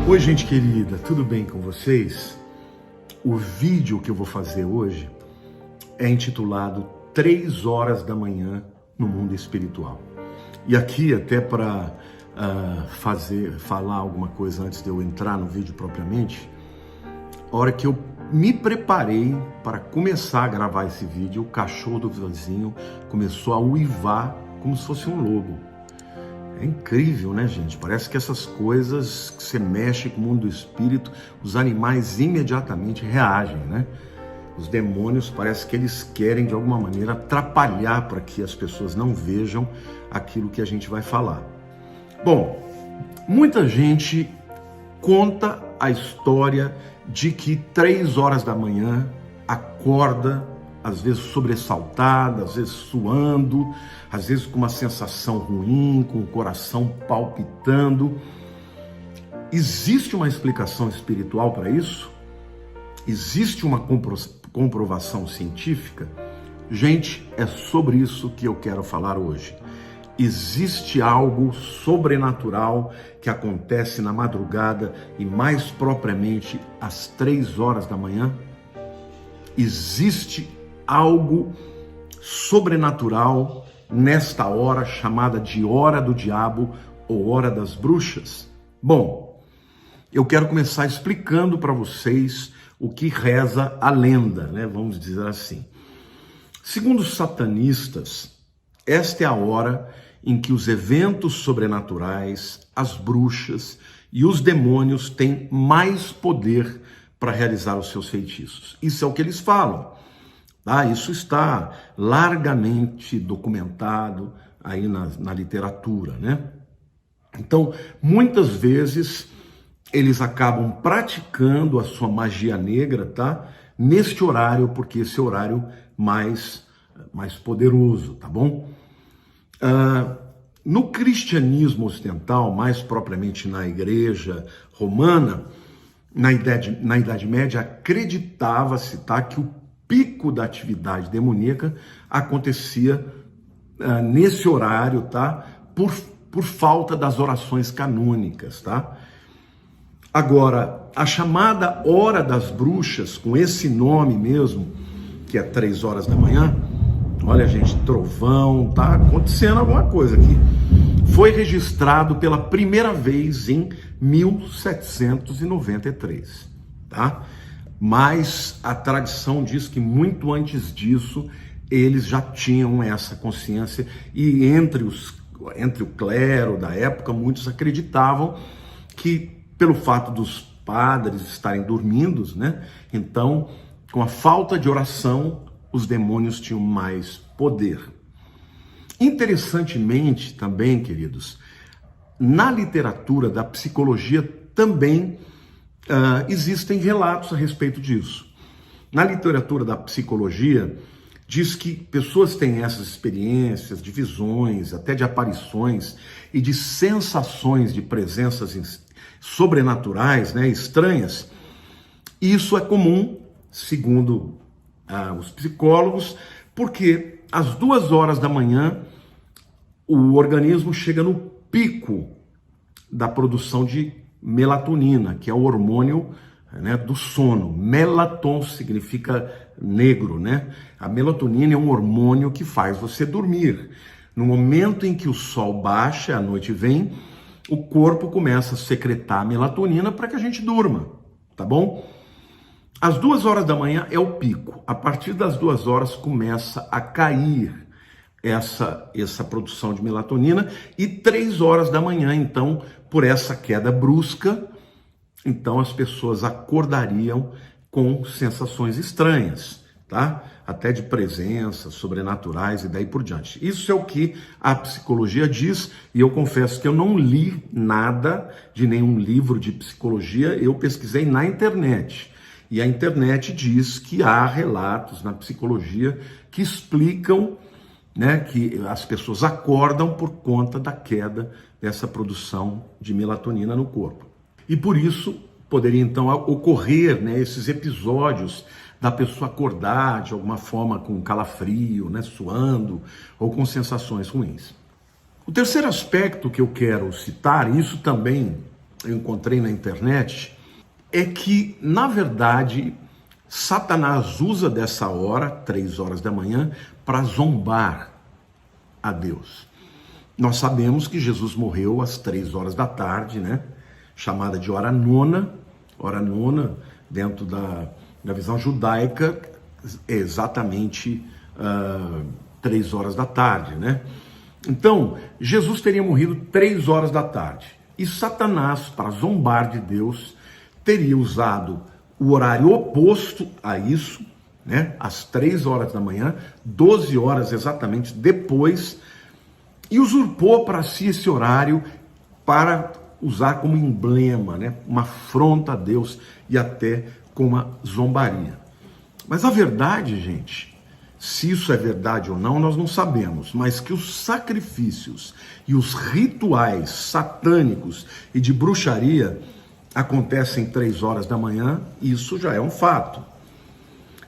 Oi, gente querida, tudo bem com vocês? O vídeo que eu vou fazer hoje é intitulado 3 horas da manhã no mundo espiritual. E aqui, até para falar alguma coisa antes de eu entrar no vídeo propriamente, a hora que eu me preparei para começar a gravar esse vídeo, o cachorro do vizinho começou a uivar como se fosse um lobo. É incrível, né, gente? Parece que essas coisas que você mexe com o mundo do espírito, os animais imediatamente reagem, né? Os demônios parece que eles querem, de alguma maneira, atrapalhar para que as pessoas não vejam aquilo que a gente vai falar. Bom, muita gente conta a história de que 3 horas da manhã acorda, às vezes sobressaltada, às vezes suando, às vezes com uma sensação ruim, com o coração palpitando. Existe uma explicação espiritual para isso? Existe uma comprovação científica? Gente, é sobre isso que eu quero falar hoje. Existe algo sobrenatural que acontece na madrugada e mais propriamente às 3 horas da manhã? Existe algo sobrenatural nesta hora chamada de hora do diabo ou hora das bruxas? Bom, eu quero começar explicando para vocês o que reza a lenda, né? Vamos dizer assim. Segundo os satanistas, esta é a hora em que os eventos sobrenaturais, as bruxas e os demônios têm mais poder para realizar os seus feitiços. Isso é o que eles falam. Isso está largamente documentado aí na literatura, né? Então, muitas vezes, eles acabam praticando a sua magia negra, tá? Neste horário, porque esse horário mais poderoso, tá bom? No cristianismo ocidental, mais propriamente na igreja romana, na Idade Média, acreditava-se, tá, que o pico da atividade demoníaca acontecia nesse horário, tá? Por falta das orações canônicas, tá? Agora, a chamada Hora das Bruxas, com esse nome mesmo, que é 3 horas da manhã, olha, gente, trovão, tá acontecendo alguma coisa aqui. Foi registrado pela primeira vez em 1793, tá? Mas a tradição diz que muito antes disso eles já tinham essa consciência e entre o clero da época muitos acreditavam que pelo fato dos padres estarem dormindo, né? Então, com a falta de oração, os demônios tinham mais poder. Interessantemente também, queridos, na literatura da psicologia também existem relatos a respeito disso. Na literatura da psicologia, diz que pessoas têm essas experiências de visões, até de aparições e de sensações de presenças sobrenaturais, né, estranhas. E isso é comum, segundo os psicólogos, porque às 2 horas da manhã o organismo chega no pico da produção de melatonina, que é o hormônio, né, do sono. Melaton significa negro, né? A melatonina é um hormônio que faz você dormir. No momento em que o sol baixa, a noite vem, o corpo começa a secretar melatonina para que a gente durma, tá bom? Às 2 horas da manhã é o pico. A partir das 2 horas começa a cair essa produção de melatonina e 3 horas da manhã, então, por essa queda brusca, então as pessoas acordariam com sensações estranhas, tá? Até de presenças sobrenaturais e daí por diante. Isso é o que a psicologia diz e eu confesso que eu não li nada de nenhum livro de psicologia, eu pesquisei na internet. E a internet diz que há relatos na psicologia que explicam, né, que as pessoas acordam por conta da queda dessa produção de melatonina no corpo. E por isso poderia então ocorrer, né, esses episódios da pessoa acordar de alguma forma com calafrio, né, suando ou com sensações ruins. O terceiro aspecto que eu quero citar, isso também eu encontrei na internet, é que, na verdade, Satanás usa dessa hora, 3 horas da manhã, para zombar a Deus. Nós sabemos que Jesus morreu às 3 horas da tarde, né? Chamada de hora nona dentro da visão judaica, é exatamente 3 horas da tarde, né? Então, Jesus teria morrido 3 horas da tarde. E Satanás, para zombar de Deus, teria usado o horário oposto a isso, né? Às 3 horas da manhã, 12 horas exatamente depois, e usurpou para si esse horário para usar como emblema, né? Uma afronta a Deus e até com uma zombaria. Mas a verdade, gente, se isso é verdade ou não, nós não sabemos, mas que os sacrifícios e os rituais satânicos e de bruxaria acontecem 3 horas da manhã, isso já é um fato.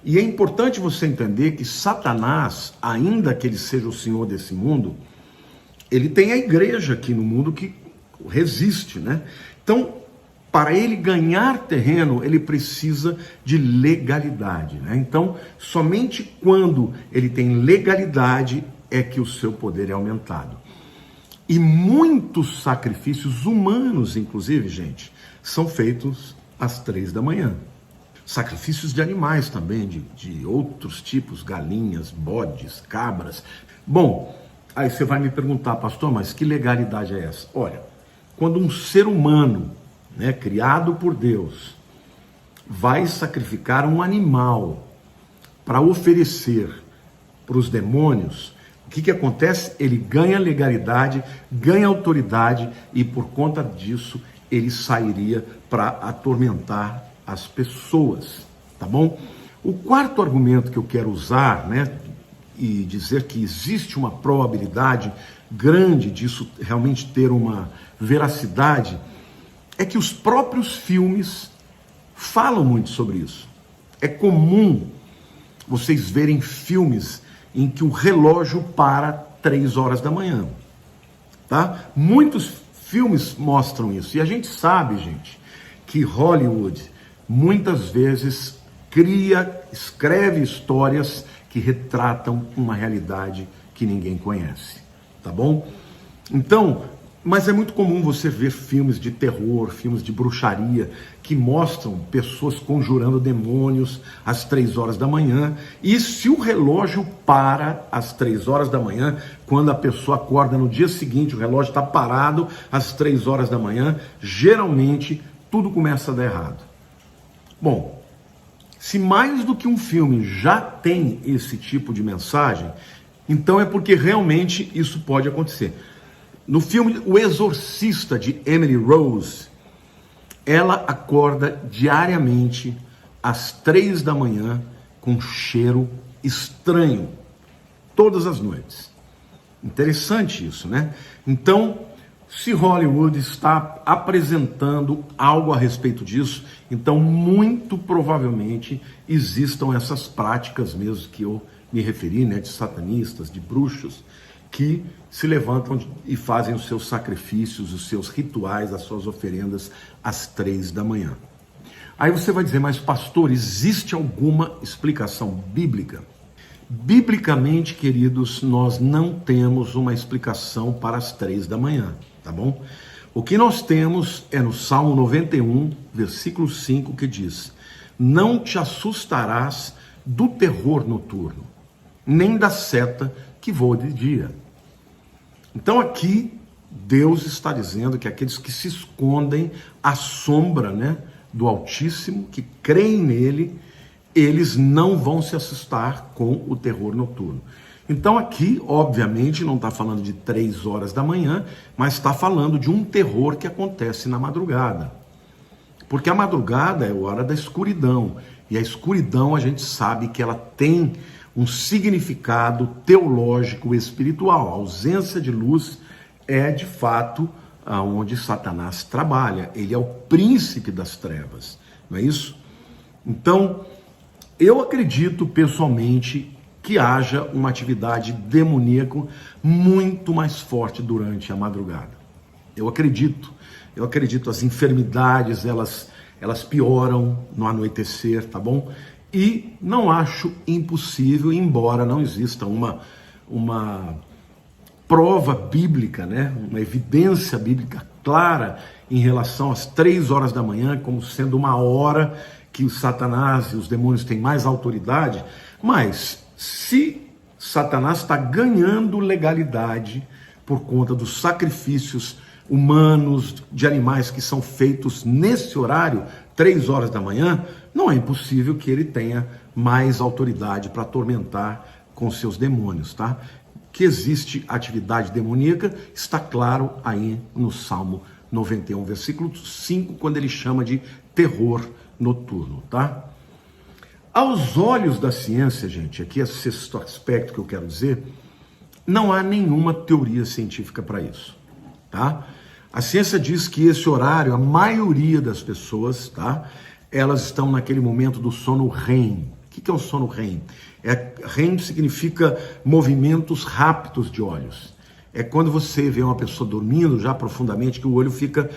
E é importante você entender que Satanás, ainda que ele seja o senhor desse mundo, ele tem a igreja aqui no mundo que resiste, né? Então, para ele ganhar terreno, ele precisa de legalidade, né? Então, somente quando ele tem legalidade é que o seu poder é aumentado. E muitos sacrifícios humanos, inclusive, gente, são feitos às 3 da manhã. Sacrifícios de animais também, de outros tipos, galinhas, bodes, cabras. Bom, aí você vai me perguntar, pastor, mas que legalidade é essa? Olha, quando um ser humano, né, criado por Deus, vai sacrificar um animal para oferecer para os demônios, o que acontece? Ele ganha legalidade, ganha autoridade e por conta disso ele sairia para atormentar as pessoas, tá bom? O quarto argumento que eu quero usar, né, e dizer que existe uma probabilidade grande disso realmente ter uma veracidade, é que os próprios filmes falam muito sobre isso. É comum vocês verem filmes em que o relógio para 3 horas da manhã, tá? Muitos filmes mostram isso. E a gente sabe, gente, que Hollywood muitas vezes escreve histórias que retratam uma realidade que ninguém conhece, tá bom? Então, mas é muito comum você ver filmes de terror, filmes de bruxaria, que mostram pessoas conjurando demônios às 3 horas da manhã. E se o relógio para às 3 horas da manhã, quando a pessoa acorda no dia seguinte, o relógio está parado às 3 horas da manhã, geralmente tudo começa a dar errado. Bom, se mais do que um filme já tem esse tipo de mensagem, então é porque realmente isso pode acontecer. No filme O Exorcista, de Emily Rose, ela acorda diariamente às 3 da manhã com um cheiro estranho, todas as noites. Interessante isso, né? Então, se Hollywood está apresentando algo a respeito disso, então muito provavelmente existam essas práticas mesmo que eu me referi, né, de satanistas, de bruxos, que se levantam e fazem os seus sacrifícios, os seus rituais, as suas oferendas às 3 da manhã. Aí você vai dizer, mas pastor, existe alguma explicação bíblica? Biblicamente, queridos, nós não temos uma explicação para as 3 da manhã, tá bom? O que nós temos é no Salmo 91, versículo 5, que diz: não te assustarás do terror noturno, nem da seta que voa de dia. Então aqui Deus está dizendo que aqueles que se escondem à sombra, né, do Altíssimo, que creem nele, eles não vão se assustar com o terror noturno. Então aqui, obviamente, não está falando de 3 horas da manhã, mas está falando de um terror que acontece na madrugada. Porque a madrugada é a hora da escuridão, e a escuridão a gente sabe que ela tem um significado teológico espiritual. A ausência de luz é de fato onde Satanás trabalha. Ele é o príncipe das trevas, não é isso? Então, eu acredito pessoalmente que haja uma atividade demoníaca muito mais forte durante a madrugada. Eu acredito. Eu acredito as enfermidades, elas pioram no anoitecer, tá bom? E não acho impossível, embora não exista uma prova bíblica, né? Uma evidência bíblica clara em relação às 3 horas da manhã, como sendo uma hora que o Satanás e os demônios têm mais autoridade, mas se Satanás está ganhando legalidade por conta dos sacrifícios humanos de animais que são feitos nesse horário, 3 horas da manhã, não é impossível que ele tenha mais autoridade para atormentar com seus demônios, tá? Que existe atividade demoníaca, está claro aí no Salmo 91, versículo 5, quando ele chama de terror noturno, tá? Aos olhos da ciência, gente, aqui é o sexto aspecto que eu quero dizer, não há nenhuma teoria científica para isso, tá? A ciência diz que esse horário, a maioria das pessoas, tá? Elas estão naquele momento do sono REM. O que é o sono REM? REM significa movimentos rápidos de olhos. É quando você vê uma pessoa dormindo já profundamente, que o olho fica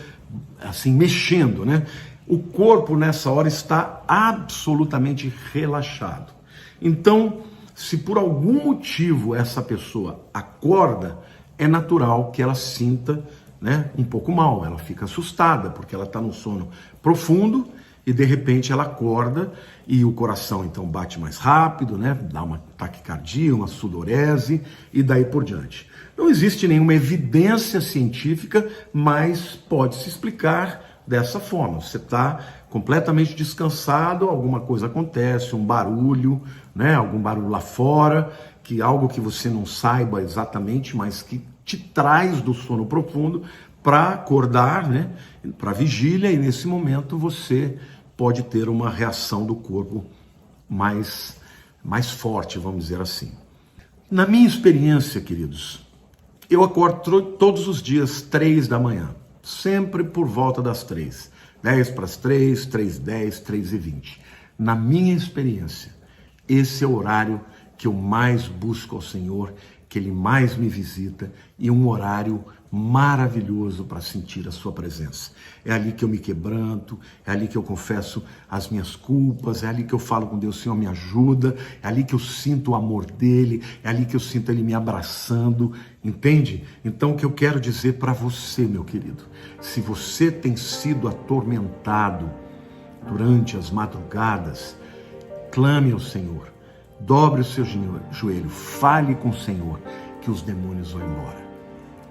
assim mexendo, né? O corpo nessa hora está absolutamente relaxado. Então, se por algum motivo essa pessoa acorda, é natural que ela sinta, né, um pouco mal, ela fica assustada, porque ela está num sono profundo e de repente ela acorda e o coração então bate mais rápido, né, dá uma taquicardia, uma sudorese e daí por diante. Não existe nenhuma evidência científica, mas pode-se explicar dessa forma. Você está completamente descansado, alguma coisa acontece, um barulho, né, algum barulho lá fora, algo que você não saiba exatamente, mas que te traz do sono profundo para acordar, né, para vigília, e nesse momento você pode ter uma reação do corpo mais forte, vamos dizer assim. Na minha experiência, queridos, eu acordo todos os dias 3 da manhã, sempre por volta das 3, 10 para as 3, 3:10, 3:20. Na minha experiência, esse é o horário que eu mais busco ao Senhor, que Ele mais me visita, e um horário maravilhoso para sentir a sua presença. É ali que eu me quebranto, é ali que eu confesso as minhas culpas, é ali que eu falo com Deus, Senhor, me ajuda, é ali que eu sinto o amor dEle, é ali que eu sinto Ele me abraçando, entende? Então o que eu quero dizer para você, meu querido, se você tem sido atormentado durante as madrugadas, clame ao Senhor, dobre o seu joelho, fale com o Senhor, que os demônios vão embora.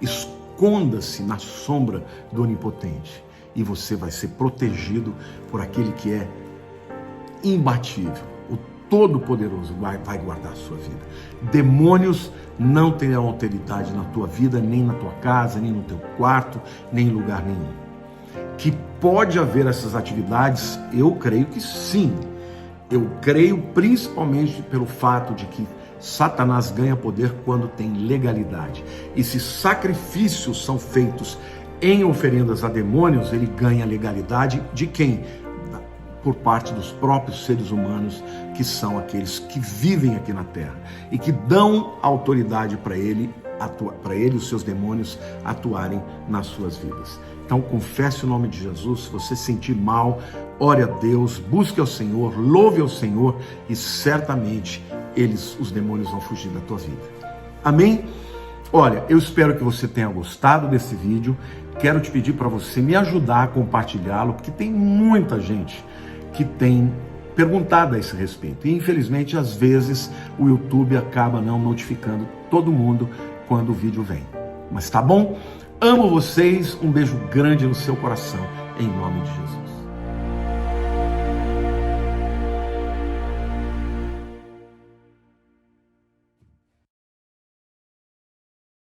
Esconda-se na sombra do Onipotente e você vai ser protegido por aquele que é imbatível, o Todo-Poderoso vai guardar a sua vida. Demônios não terão autoridade na tua vida, nem na tua casa, nem no teu quarto, nem em lugar nenhum. Que pode haver essas atividades? Eu creio que sim. Eu creio principalmente pelo fato de que Satanás ganha poder quando tem legalidade. E se sacrifícios são feitos em oferendas a demônios, ele ganha legalidade de quem? Por parte dos próprios seres humanos, que são aqueles que vivem aqui na terra e que dão autoridade para ele e os seus demônios atuarem nas suas vidas. Então confesse o nome de Jesus. Se você sentir mal, ore a Deus, busque ao Senhor, louve ao Senhor e certamente os demônios vão fugir da tua vida. Amém? Olha, eu espero que você tenha gostado desse vídeo. Quero te pedir para você me ajudar a compartilhá-lo, porque tem muita gente que tem perguntado a esse respeito. E infelizmente, às vezes, o YouTube acaba não notificando todo mundo quando o vídeo vem. Mas tá bom? Amo vocês, um beijo grande no seu coração, em nome de Jesus.